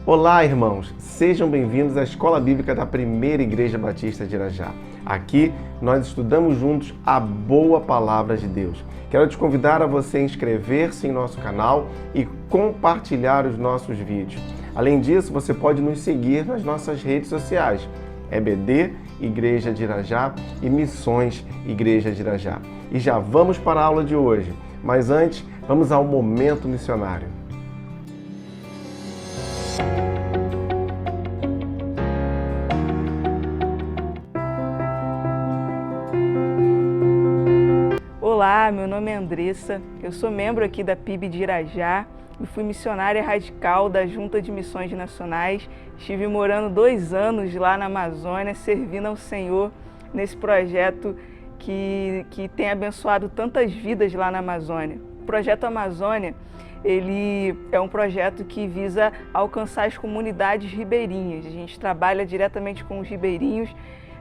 Olá, irmãos! Sejam bem-vindos à Escola Bíblica da Primeira Igreja Batista de Irajá. Aqui nós estudamos juntos a boa palavra de Deus. Quero te convidar a você inscrever-se em nosso canal e compartilhar os nossos vídeos. Além disso, você pode nos seguir nas nossas redes sociais, EBD, Igreja de Irajá e Missões Igreja de Irajá. E já vamos para a aula de hoje, mas antes, vamos ao Momento Missionário. Olá, meu nome é Andressa, eu sou membro aqui da PIB de Irajá e fui missionária radical da Junta de Missões Nacionais. Estive morando 2 anos lá na Amazônia, servindo ao Senhor nesse projeto que tem abençoado tantas vidas lá na Amazônia. O Projeto Amazônia, ele é um projeto que visa alcançar as comunidades ribeirinhas. A gente trabalha diretamente com os ribeirinhos,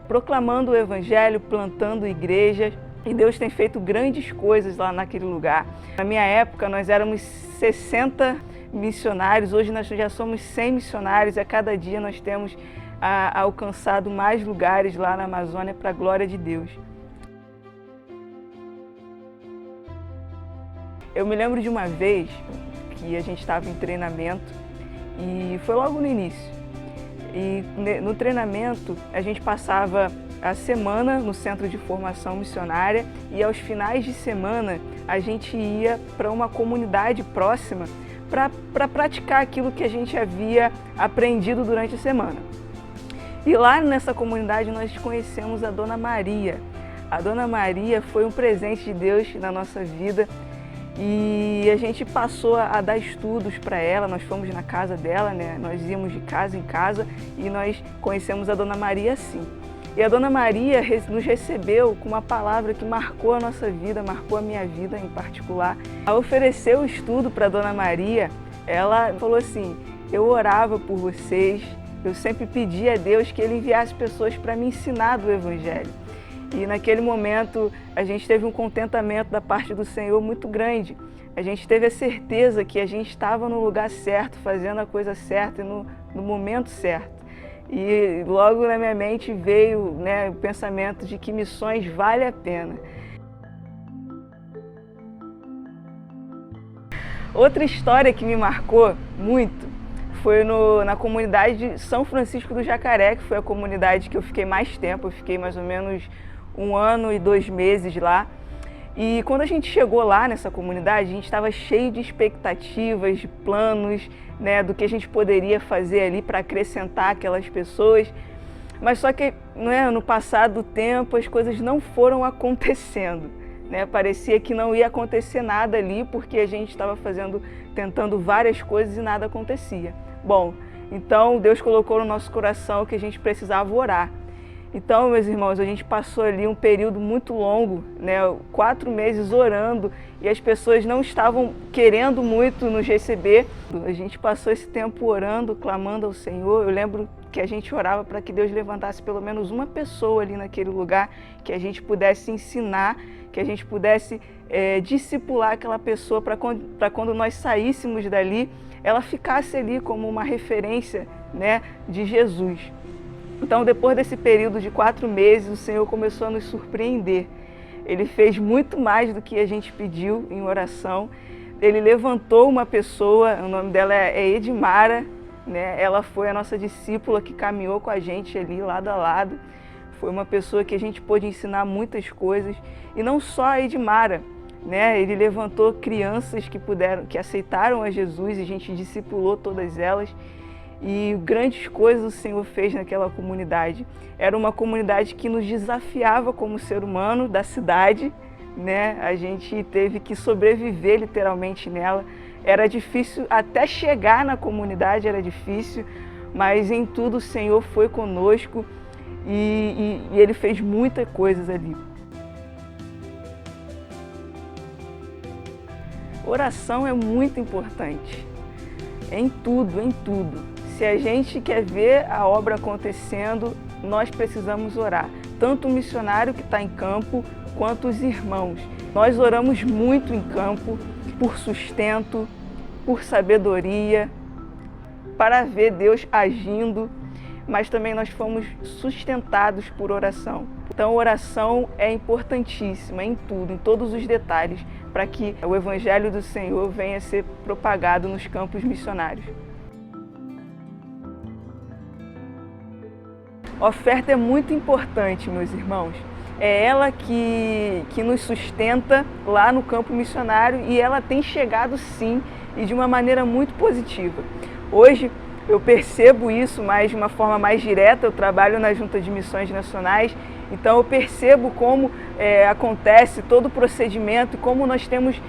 proclamando o Evangelho, plantando igrejas. E Deus tem feito grandes coisas lá naquele lugar. Na minha época, nós éramos 60 missionários, hoje nós já somos 100 missionários e a cada dia nós temos alcançado mais lugares lá na Amazônia para a glória de Deus. Eu me lembro de uma vez que a gente estava em treinamento e foi logo no início. E no treinamento a gente passava a semana no Centro de Formação Missionária e aos finais de semana a gente ia para uma comunidade próxima para praticar aquilo que a gente havia aprendido durante a semana. E lá nessa comunidade nós conhecemos a Dona Maria. A Dona Maria foi um presente de Deus na nossa vida e a gente passou a dar estudos para ela. Nós fomos na casa dela, né? Nós íamos de casa em casa e nós conhecemos a Dona Maria assim. E a Dona Maria nos recebeu com uma palavra que marcou a nossa vida, marcou a minha vida em particular. Ao oferecer o estudo para a Dona Maria, ela falou assim: eu orava por vocês, eu sempre pedi a Deus que Ele enviasse pessoas para me ensinar do Evangelho. E naquele momento a gente teve um contentamento da parte do Senhor muito grande. A gente teve a certeza que a gente estava no lugar certo, fazendo a coisa certa e no momento certo. E logo na minha mente veio, o pensamento de que missões vale a pena. Outra história que me marcou muito foi na comunidade de São Francisco do Jacaré, que foi a comunidade que eu fiquei mais tempo. Eu fiquei mais ou menos 1 ano e 2 meses lá. E quando a gente chegou lá nessa comunidade, a gente estava cheio de expectativas, de planos, do que a gente poderia fazer ali para acrescentar aquelas pessoas. Mas só que no passar do tempo as coisas não foram acontecendo. Parecia que não ia acontecer nada ali porque a gente estava tentando várias coisas e nada acontecia. Bom, então Deus colocou no nosso coração que a gente precisava orar. Então, meus irmãos, a gente passou ali um período muito longo, 4 meses orando, e as pessoas não estavam querendo muito nos receber. A gente passou esse tempo orando, clamando ao Senhor. Eu lembro que a gente orava para que Deus levantasse pelo menos uma pessoa ali naquele lugar, que a gente pudesse ensinar, que a gente pudesse discipular aquela pessoa para quando nós saíssemos dali, ela ficasse ali como uma referência, de Jesus. Então, depois desse período de 4 meses, o Senhor começou a nos surpreender. Ele fez muito mais do que a gente pediu em oração. Ele levantou uma pessoa, o nome dela é Edmara, Ela foi a nossa discípula que caminhou com a gente ali lado a lado. Foi uma pessoa que a gente pôde ensinar muitas coisas. E não só a Edmara, Ele levantou crianças que aceitaram a Jesus e a gente discipulou todas elas. E grandes coisas o Senhor fez naquela comunidade. Era uma comunidade que nos desafiava como ser humano da cidade, A gente teve que sobreviver literalmente nela. Era difícil, até chegar na comunidade era difícil, mas em tudo o Senhor foi conosco e Ele fez muitas coisas ali. Oração é muito importante, em tudo, em tudo. Se a gente quer ver a obra acontecendo, nós precisamos orar. Tanto o missionário que está em campo, quanto os irmãos. Nós oramos muito em campo, por sustento, por sabedoria, para ver Deus agindo, mas também nós fomos sustentados por oração. Então, oração é importantíssima em tudo, em todos os detalhes, para que o Evangelho do Senhor venha a ser propagado nos campos missionários. A oferta é muito importante, meus irmãos. É ela que nos sustenta lá no campo missionário e ela tem chegado sim e de uma maneira muito positiva. Hoje eu percebo isso de uma forma mais direta, eu trabalho na Junta de Missões Nacionais, então eu percebo como acontece todo o procedimento e como nós temos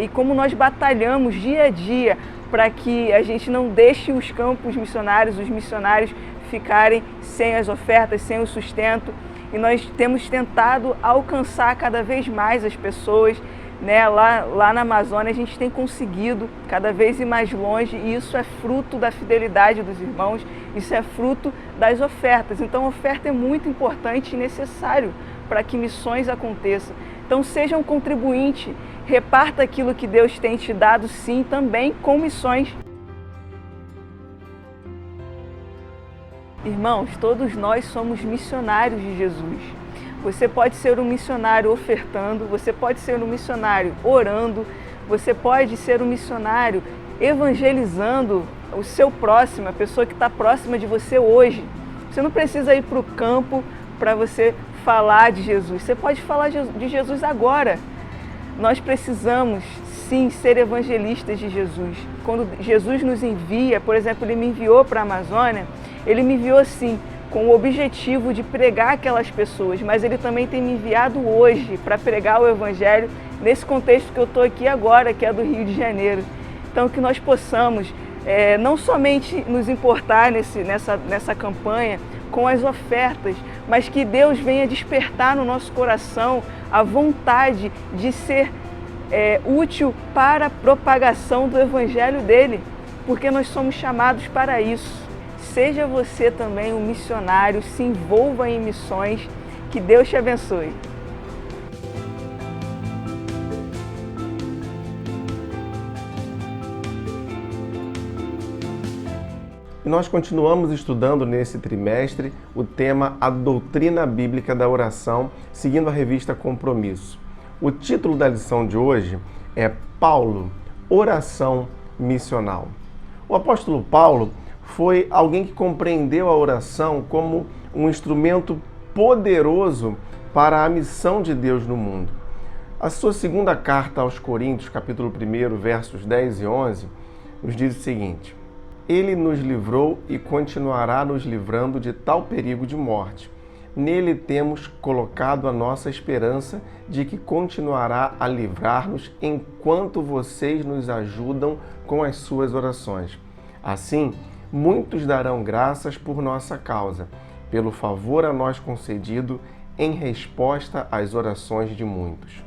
e como nós batalhamos dia a dia para que a gente não deixe os campos missionários, os missionários ficarem sem as ofertas, sem o sustento. E nós temos tentado alcançar cada vez mais as pessoas, né? Lá na Amazônia a gente tem conseguido cada vez ir mais longe e isso é fruto da fidelidade dos irmãos, isso é fruto das ofertas. Então a oferta é muito importante e necessário para que missões aconteçam. Então seja um contribuinte, reparta aquilo que Deus tem te dado sim também com missões. Irmãos, todos nós somos missionários de Jesus. Você pode ser um missionário ofertando, você pode ser um missionário orando, você pode ser um missionário evangelizando o seu próximo, a pessoa que está próxima de você hoje. Você não precisa ir para o campo para você falar de Jesus, você pode falar de Jesus agora. Nós precisamos sim ser evangelistas de Jesus. Quando Jesus nos envia, por exemplo, Ele me enviou para a Amazônia, Ele me enviou sim com o objetivo de pregar aquelas pessoas, mas Ele também tem me enviado hoje para pregar o Evangelho nesse contexto que eu estou aqui agora, que é do Rio de Janeiro. Então que nós possamos não somente nos importar nessa campanha com as ofertas, mas que Deus venha despertar no nosso coração a vontade de ser útil para a propagação do Evangelho dele, porque nós somos chamados para isso. Seja você também um missionário, se envolva em missões, que Deus te abençoe. E nós continuamos estudando nesse trimestre o tema A Doutrina Bíblica da Oração, seguindo a revista Compromisso. O título da lição de hoje é Paulo, Oração Missional. O apóstolo Paulo foi alguém que compreendeu a oração como um instrumento poderoso para a missão de Deus no mundo. A sua segunda carta aos Coríntios, capítulo 1, versos 10 e 11, nos diz o seguinte: Ele nos livrou e continuará nos livrando de tal perigo de morte. Nele temos colocado a nossa esperança de que continuará a livrar-nos enquanto vocês nos ajudam com as suas orações. Assim, muitos darão graças por nossa causa, pelo favor a nós concedido em resposta às orações de muitos.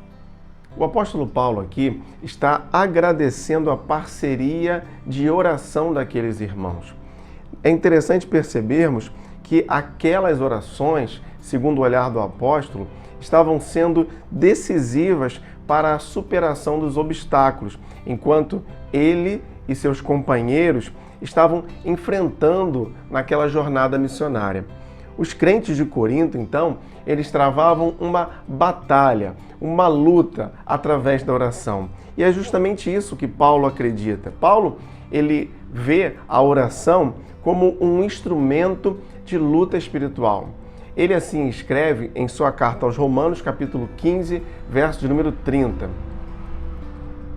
O apóstolo Paulo aqui está agradecendo a parceria de oração daqueles irmãos. É interessante percebermos que aquelas orações, segundo o olhar do apóstolo, estavam sendo decisivas para a superação dos obstáculos, enquanto ele e seus companheiros estavam enfrentando naquela jornada missionária. Os crentes de Corinto, então, eles travavam uma batalha, uma luta através da oração. E é justamente isso que Paulo acredita. Paulo, ele vê a oração como um instrumento de luta espiritual. Ele assim escreve em sua carta aos Romanos, capítulo 15, verso de número 30.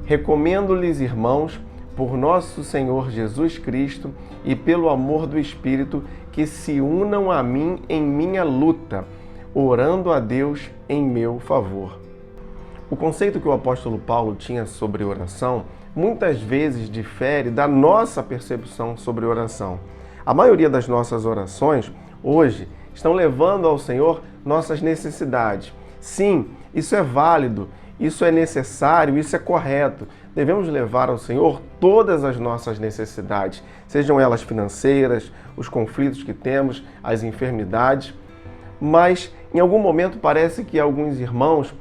Recomendo-lhes, irmãos, por nosso Senhor Jesus Cristo e pelo amor do Espírito, que se unam a mim em minha luta, orando a Deus em meu favor. O conceito que o apóstolo Paulo tinha sobre oração muitas vezes difere da nossa percepção sobre oração. A maioria das nossas orações hoje estão levando ao Senhor nossas necessidades. Sim, isso é válido, isso é necessário, isso é correto. Devemos levar ao Senhor todas as nossas necessidades, sejam elas financeiras, os conflitos que temos, as enfermidades. Mas, em algum momento, parece que alguns irmãos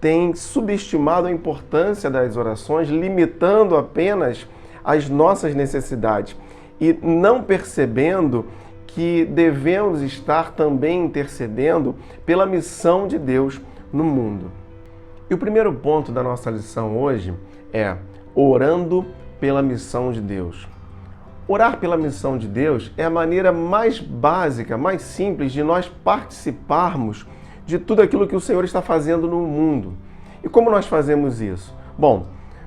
têm subestimado a importância das orações, limitando apenas as nossas necessidades. e não percebendo que devemos estar também intercedendo pela missão de Deus no mundo. E o primeiro ponto da nossa lição hoje é orando pela missão de Deus. Orar pela missão de Deus é a maneira mais básica, mais simples de nós participarmos de tudo aquilo que o Senhor está fazendo no mundo. E como nós fazemos isso? Bom,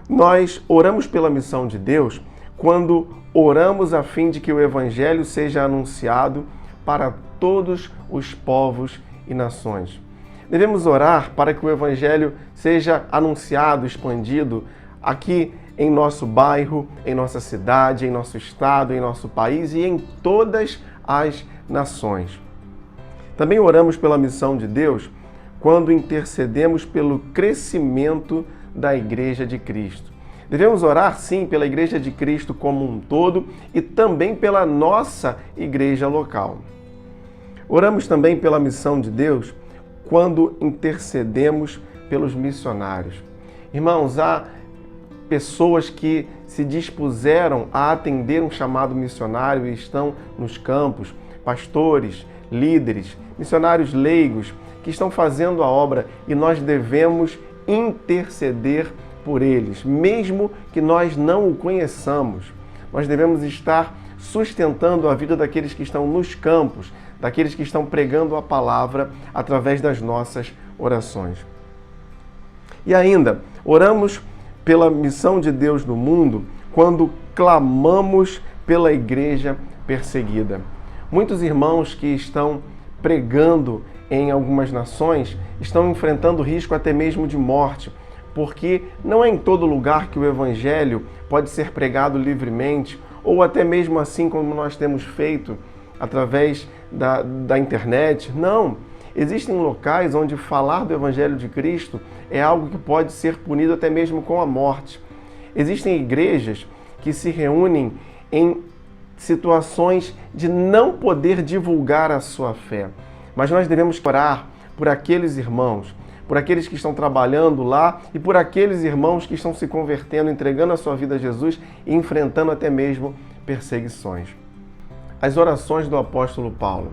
nós oramos pela missão de Deus quando oramos a fim de que o Evangelho seja anunciado para todos os povos e nações. Devemos orar para que o Evangelho seja anunciado, expandido aqui em nosso bairro, em nossa cidade, em nosso estado, em nosso país e em todas as nações. Também oramos pela missão de Deus quando intercedemos pelo crescimento da Igreja de Cristo. Devemos orar, sim, pela Igreja de Cristo como um todo e também pela nossa igreja local. Oramos também pela missão de Deus quando intercedemos pelos missionários. Irmãos, há pessoas que se dispuseram a atender um chamado missionário e estão nos campos, pastores, líderes, missionários leigos que estão fazendo a obra e nós devemos interceder por eles, mesmo que nós não o conheçamos. Nós devemos estar sustentando a vida daqueles que estão nos campos, daqueles que estão pregando a palavra através das nossas orações. E ainda, oramos pela missão de Deus no mundo quando clamamos pela igreja perseguida. Muitos irmãos que estão pregando em algumas nações estão enfrentando risco até mesmo de morte, porque não é em todo lugar que o Evangelho pode ser pregado livremente, ou até mesmo assim como nós temos feito através da internet. Não! Existem locais onde falar do Evangelho de Cristo é algo que pode ser punido até mesmo com a morte. Existem igrejas que se reúnem em situações de não poder divulgar a sua fé. Mas nós devemos orar por aqueles irmãos, por aqueles que estão trabalhando lá e por aqueles irmãos que estão se convertendo, entregando a sua vida a Jesus e enfrentando até mesmo perseguições. As orações do apóstolo Paulo.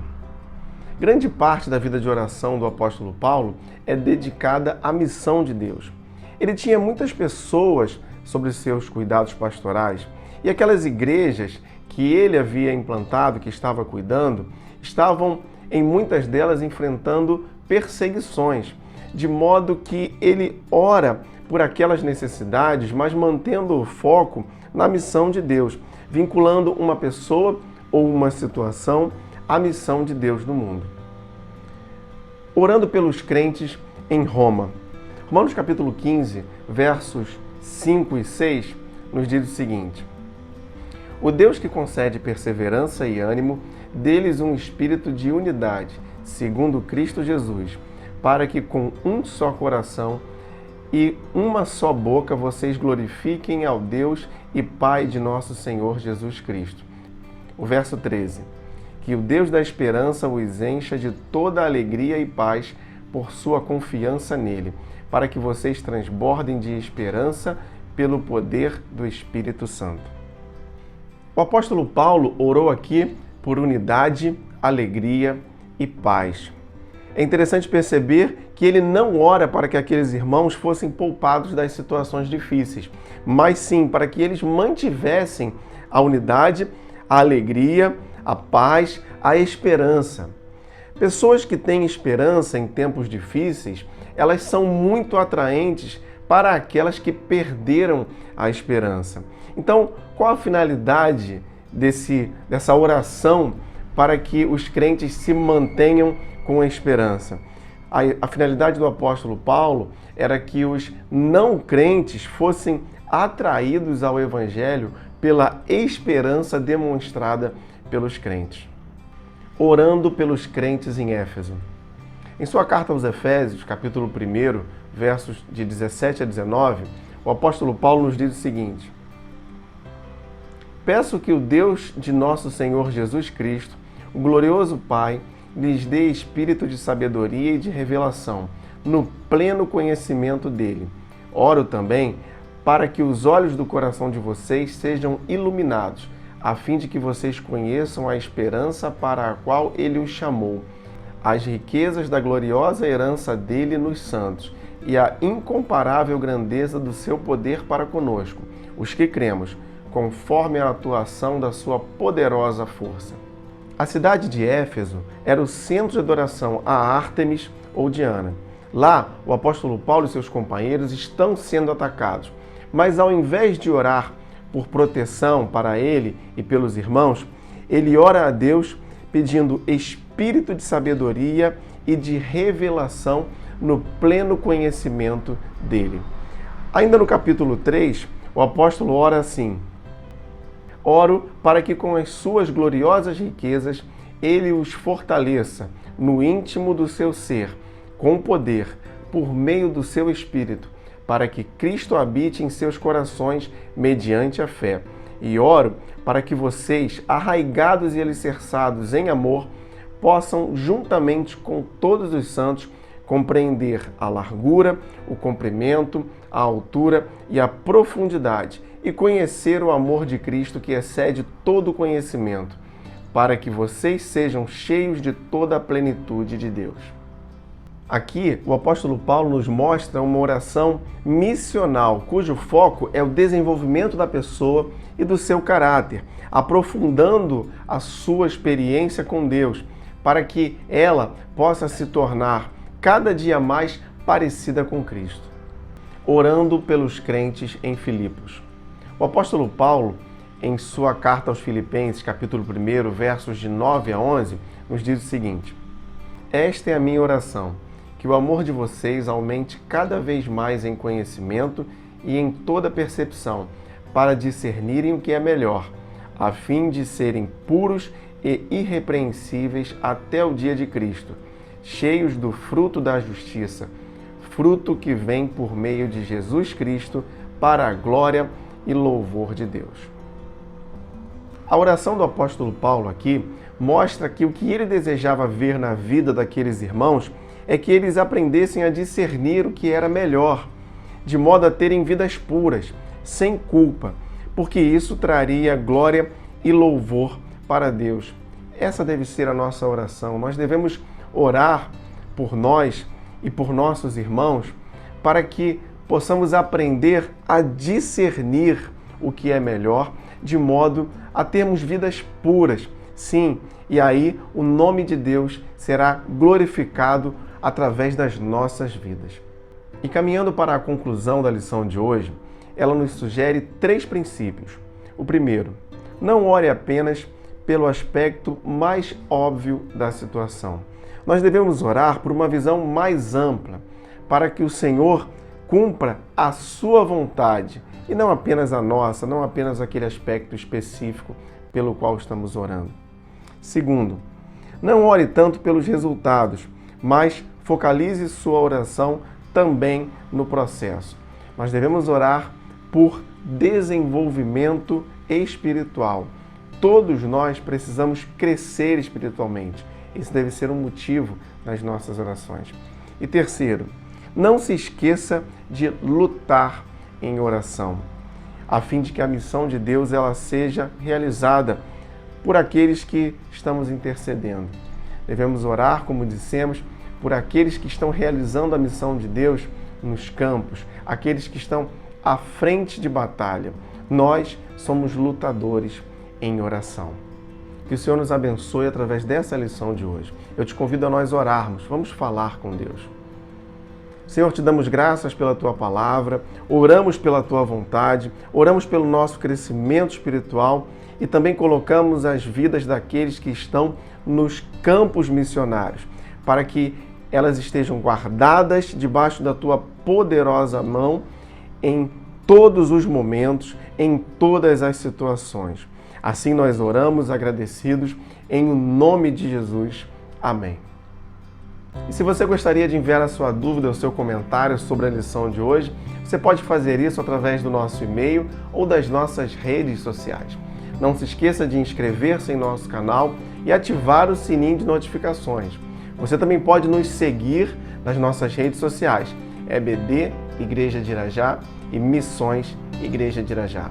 Grande parte da vida de oração do apóstolo Paulo é dedicada à missão de Deus. Ele tinha muitas pessoas sobre seus cuidados pastorais e aquelas igrejas que ele havia implantado, que estava cuidando, estavam em muitas delas enfrentando perseguições, de modo que ele ora por aquelas necessidades, mas mantendo o foco na missão de Deus, vinculando uma pessoa ou uma situação à missão de Deus no mundo. Orando pelos crentes em Roma. Romanos capítulo 15, versos 5 e 6, nos diz o seguinte: O Deus que concede perseverança e ânimo, dê-lhes um espírito de unidade, segundo Cristo Jesus, para que com um só coração e uma só boca vocês glorifiquem ao Deus e Pai de nosso Senhor Jesus Cristo. O verso 13. Que o Deus da esperança os encha de toda alegria e paz por sua confiança nele, para que vocês transbordem de esperança pelo poder do Espírito Santo. O apóstolo Paulo orou aqui por unidade, alegria e paz. É interessante perceber que ele não ora para que aqueles irmãos fossem poupados das situações difíceis, mas sim para que eles mantivessem a unidade, a alegria, a paz, a esperança. Pessoas que têm esperança em tempos difíceis, elas são muito atraentes para aquelas que perderam a esperança. Então, qual a finalidade dessa oração para que os crentes se mantenham com a esperança? A finalidade do apóstolo Paulo era que os não crentes fossem atraídos ao Evangelho pela esperança demonstrada pelos crentes. Orando pelos crentes em Éfeso. Em sua carta aos Efésios, capítulo 1, versos de 17 a 19, o apóstolo Paulo nos diz o seguinte: Peço que o Deus de nosso Senhor Jesus Cristo, o glorioso Pai, lhes dê espírito de sabedoria e de revelação, no pleno conhecimento dele. Oro também para que os olhos do coração de vocês sejam iluminados, a fim de que vocês conheçam a esperança para a qual ele os chamou, as riquezas da gloriosa herança dele nos santos e a incomparável grandeza do seu poder para conosco, os que cremos, conforme a atuação da sua poderosa força. A cidade de Éfeso era o centro de adoração a Ártemis ou Diana. Lá, o apóstolo Paulo e seus companheiros estão sendo atacados, mas ao invés de orar por proteção para ele e pelos irmãos, ele ora a Deus pedindo espírito de sabedoria e de revelação no pleno conhecimento dele. Ainda no capítulo 3, o apóstolo ora assim: oro para que com as suas gloriosas riquezas ele os fortaleça no íntimo do seu ser, com poder, por meio do seu Espírito, para que Cristo habite em seus corações mediante a fé. E oro para que vocês, arraigados e alicerçados em amor, possam, juntamente com todos os santos, compreender a largura, o comprimento, a altura e a profundidade, e conhecer o amor de Cristo que excede todo o conhecimento, para que vocês sejam cheios de toda a plenitude de Deus. Aqui, o apóstolo Paulo nos mostra uma oração missional, cujo foco é o desenvolvimento da pessoa e do seu caráter, aprofundando a sua experiência com Deus, para que ela possa se tornar cada dia mais parecida com Cristo. Orando pelos crentes em Filipos. O apóstolo Paulo, em sua carta aos Filipenses, capítulo 1, versos de 9 a 11, nos diz o seguinte: esta é a minha oração, que o amor de vocês aumente cada vez mais em conhecimento e em toda percepção, para discernirem o que é melhor, a fim de serem puros e irrepreensíveis até o dia de Cristo, cheios do fruto da justiça, fruto que vem por meio de Jesus Cristo para a glória e louvor de Deus. A oração do apóstolo Paulo aqui mostra que o que ele desejava ver na vida daqueles irmãos é que eles aprendessem a discernir o que era melhor, de modo a terem vidas puras, sem culpa, porque isso traria glória e louvor para Deus. Essa deve ser a nossa oração. Nós devemos orar por nós e por nossos irmãos para que possamos aprender a discernir o que é melhor, de modo a termos vidas puras. Sim, e aí o nome de Deus será glorificado através das nossas vidas. E caminhando para a conclusão da lição de hoje, ela nos sugere 3 princípios. O primeiro, não ore apenas pelo aspecto mais óbvio da situação. Nós devemos orar por uma visão mais ampla, para que o Senhor cumpra a sua vontade, e não apenas a nossa, não apenas aquele aspecto específico pelo qual estamos orando. Segundo, não ore tanto pelos resultados, mas focalize sua oração também no processo. Nós devemos orar por desenvolvimento espiritual. Todos nós precisamos crescer espiritualmente. Esse deve ser um motivo nas nossas orações. E terceiro, não se esqueça de lutar em oração, a fim de que a missão de Deus ela seja realizada por aqueles que estamos intercedendo. Devemos orar, como dissemos, por aqueles que estão realizando a missão de Deus nos campos, aqueles que estão à frente de batalha. Nós somos lutadores em oração. Que o Senhor nos abençoe através dessa lição de hoje. Eu te convido a nós orarmos, vamos falar com Deus. Senhor, te damos graças pela Tua palavra, oramos pela Tua vontade, oramos pelo nosso crescimento espiritual e também colocamos as vidas daqueles que estão nos campos missionários, para que elas estejam guardadas debaixo da Tua poderosa mão em todos os momentos, em todas as situações. Assim nós oramos agradecidos em nome de Jesus. Amém. E se você gostaria de enviar a sua dúvida ou seu comentário sobre a lição de hoje, você pode fazer isso através do nosso e-mail ou das nossas redes sociais. Não se esqueça de inscrever-se em nosso canal e ativar o sininho de notificações. Você também pode nos seguir nas nossas redes sociais, EBD Igreja de Irajá e Missões Igreja de Irajá.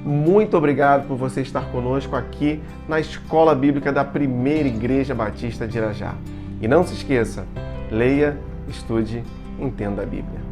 muito obrigado por você estar conosco aqui na Escola Bíblica da Primeira Igreja Batista de Irajá. E não se esqueça, leia, estude, entenda a Bíblia.